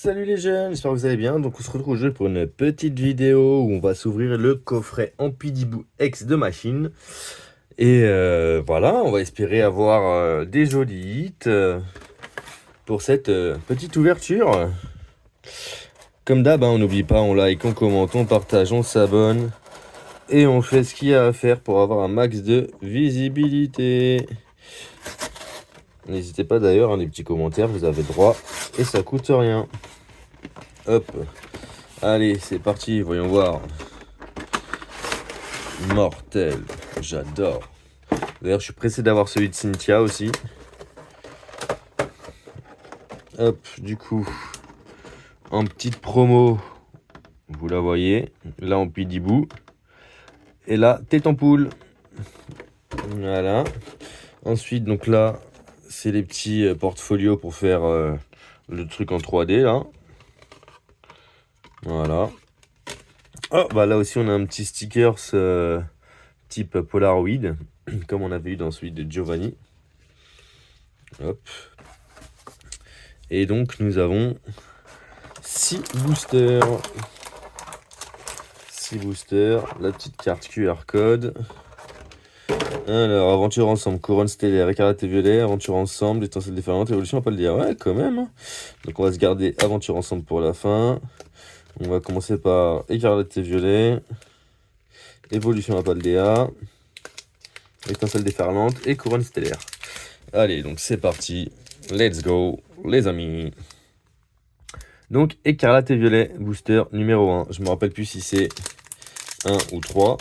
Salut les jeunes, j'espère que vous allez bien. Donc on se retrouve aujourd'hui pour une petite vidéo où on va s'ouvrir le coffret Ampidibou X de machine. Et voilà, on va espérer avoir des jolis hits pour cette petite ouverture. Comme d'hab, on n'oublie pas, on like, on commente, on partage, on s'abonne. Et on fait ce qu'il y a à faire pour avoir un max de visibilité. N'hésitez pas d'ailleurs, les petits commentaires, vous avez droit. Et ça coûte rien. Hop. Allez, c'est parti, voyons voir. Mortel, j'adore. D'ailleurs, je suis pressé d'avoir celui de Cynthia aussi. Hop, du coup, en petite promo, vous la voyez, là en Pidibou. Et là, tête en poule. Voilà. Ensuite, donc là, c'est les petits portfolios pour faire le truc en 3D, là. Voilà. Oh, bah là aussi, on a un petit stickers type Polaroid, comme on avait eu dans celui de Giovanni. Hop. Et donc, nous avons 6 boosters. 6 boosters. La petite carte QR code. Alors, aventure ensemble, couronne stellaire, écarlate et violet, aventure ensemble, étincelle déferlante, évolution à pas le dire. Ouais, quand même. Donc, on va se garder aventure ensemble pour la fin. On va commencer par écarlate et violet, évolution à pas le DA, étincelle déferlante et couronne stellaire. Allez, donc c'est parti. Let's go, les amis. Donc, écarlate et violet, booster numéro 1. Je me rappelle plus si c'est 1 ou 3.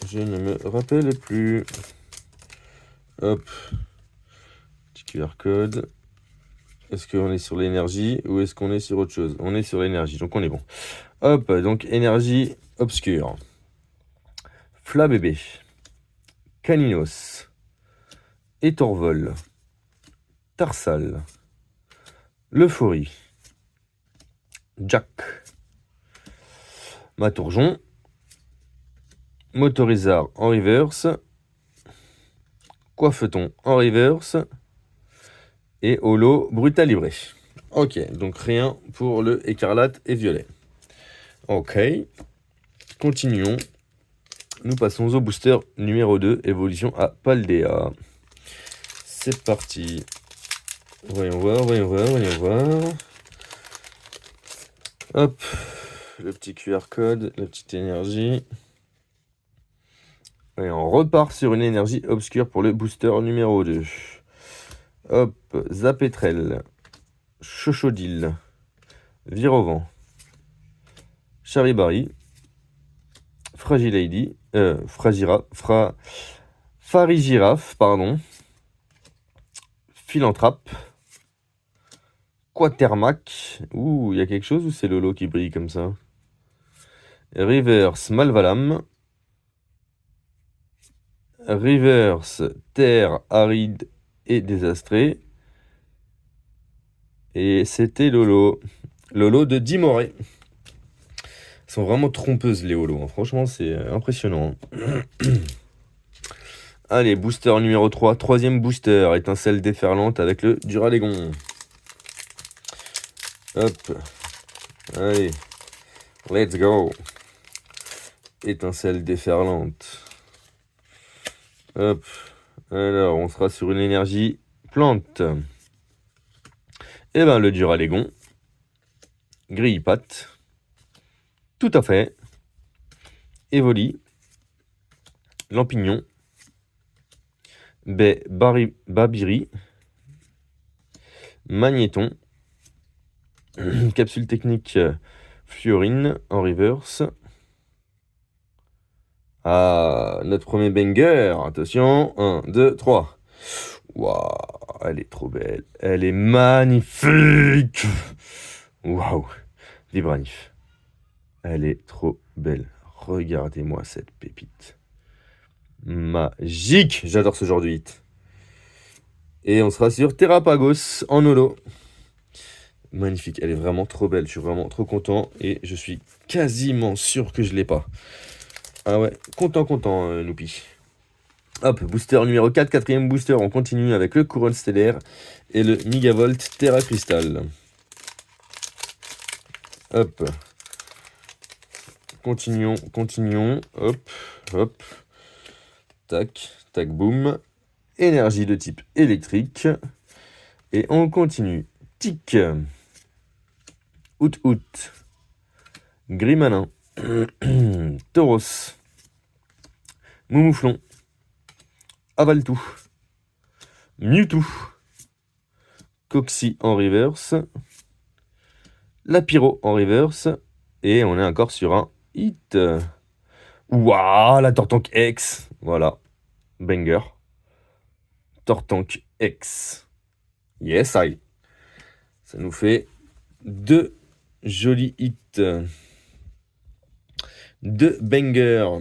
Je ne me rappelle plus. Hop. Petit QR code. Est-ce qu'on est sur l'énergie ou est-ce qu'on est sur autre chose? On est sur l'énergie, donc on est bon. Hop, donc énergie obscure. Flabébé. Caninos. Étorvol. Tarsal. L'euphorie. Jack. Matourjon. Motorizard en reverse. Coiffeton en reverse. Et holo Brutal Libre. Ok, donc rien pour le écarlate et violet. Ok, continuons. Nous passons au booster numéro 2, évolution à Paldea. C'est parti. Voyons voir, voyons voir, voyons voir. Hop, le petit QR code, la petite énergie. Et on repart sur une énergie obscure pour le booster numéro 2. Hop, Zapetrel, Chochodil, Virovent, Charibari, Fragilady, Farigiraffe, pardon, Philanthrape, Quatermac, ouh, il y a quelque chose ou c'est Lolo qui brille comme ça? Reverse Malvalam, Reverse Terre aride et désastrée, et c'était Lolo. Lolo de Dimoré. Elles sont vraiment trompeuses les holos, hein. Franchement c'est impressionnant. Allez, booster numéro 3, troisième booster, étincelle déferlante avec le Duralégon. Hop, allez, let's go. Étincelle déferlante. Hop, alors on sera sur une énergie plante. Et ben le Duralégon. Grille-patte. Tout à fait. Évoli. Lampignon. Babiri. Magnéton. Capsule technique Fluorine en reverse. Ah, notre premier banger. Attention, 1, 2, 3. Waouh, elle est trop belle. Elle est magnifique. Waouh, Vibranif. Elle est trop belle. Regardez-moi cette pépite. Magique. J'adore ce genre de hit. Et on sera sur Terrapagos en holo. Magnifique, elle est vraiment trop belle, je suis vraiment trop content et je suis quasiment sûr que je l'ai pas. Ah ouais, content, Noupi. Hop, booster numéro 4, quatrième booster, on continue avec le couronne stellaire et le Migavolt Terra Crystal. Hop. Continuons. Hop, hop. Tac, tac, boum. Énergie de type électrique. Et on continue. Tic. Out. Grimalin. Tauros. Moumouflon. Avaltou. Mewtwo. Coxy en reverse. Lapiro en reverse. Et on est encore sur un hit. Waouh, la Tortank X. Voilà. Banger. Tortank X. Yes, I. Ça nous fait 2 jolis hits. 2 bangers.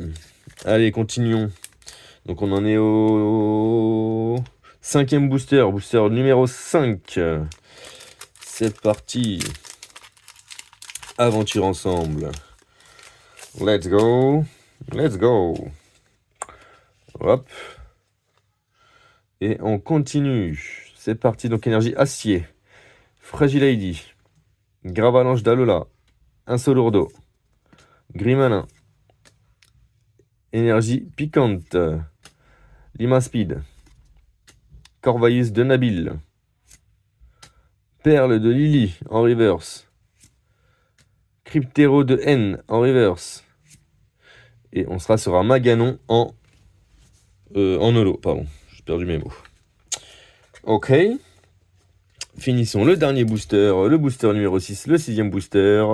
Allez, continuons. Donc on en est au 5e booster. Booster numéro 5. C'est parti. Aventure ensemble. Let's go. Hop. Et on continue. C'est parti. Donc énergie acier. Fragilady. Gravalanche d'Alola. Insolurdo. Grimalin. Énergie piquante. Limaspeed. Corvaïus de Nabil. Perle de Lily en reverse. Cryptero de N en reverse. Et on sera sur un Maganon en holo, pardon. J'ai perdu mes mots. Ok. Finissons le dernier booster, le booster numéro 6, le 6e booster.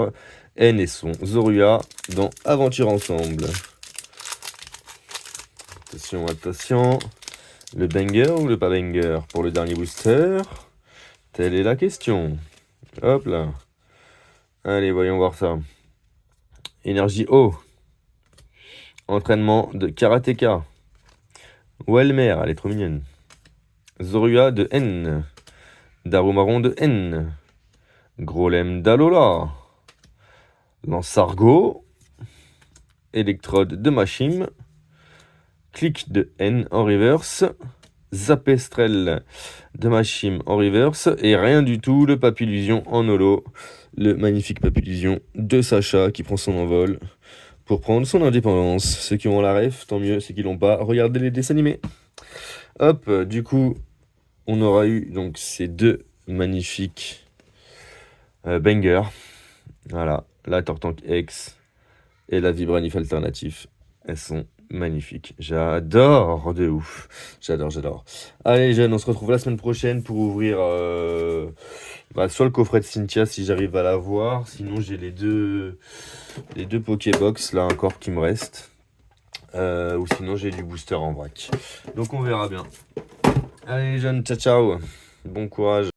N et son Zorua dans Aventure Ensemble. Attention. Le banger ou le pas banger pour le dernier booster? Telle est la question. Hop là. Allez, voyons voir ça. Énergie O. Entraînement de Karateka. Welmer, elle est trop mignonne. Zorua de N. Darumaron de N. Grolem d'Alola. Lansargo. Électrode de Machim. Click de N en reverse. Zapestrel de Machim en reverse. Et rien du tout, le Papillusion en holo. Le magnifique Papillusion de Sacha qui prend son envol pour prendre son indépendance. Ceux qui ont la ref, tant mieux. Ceux qui l'ont pas, regardez les dessins animés. Hop, du coup, on aura eu donc ces 2 magnifiques bangers. Voilà, la Tortank X et la Vibranif alternatif. Elles sont magnifiques. J'adore de ouf. J'adore. Allez, jeunes, on se retrouve la semaine prochaine pour ouvrir soit le coffret de Cynthia si j'arrive à la voir. Sinon, j'ai les deux Pokébox là encore qui me restent. Ou sinon, j'ai du booster en vrac. Donc, on verra bien. Allez, jeunes, ciao. Bon courage.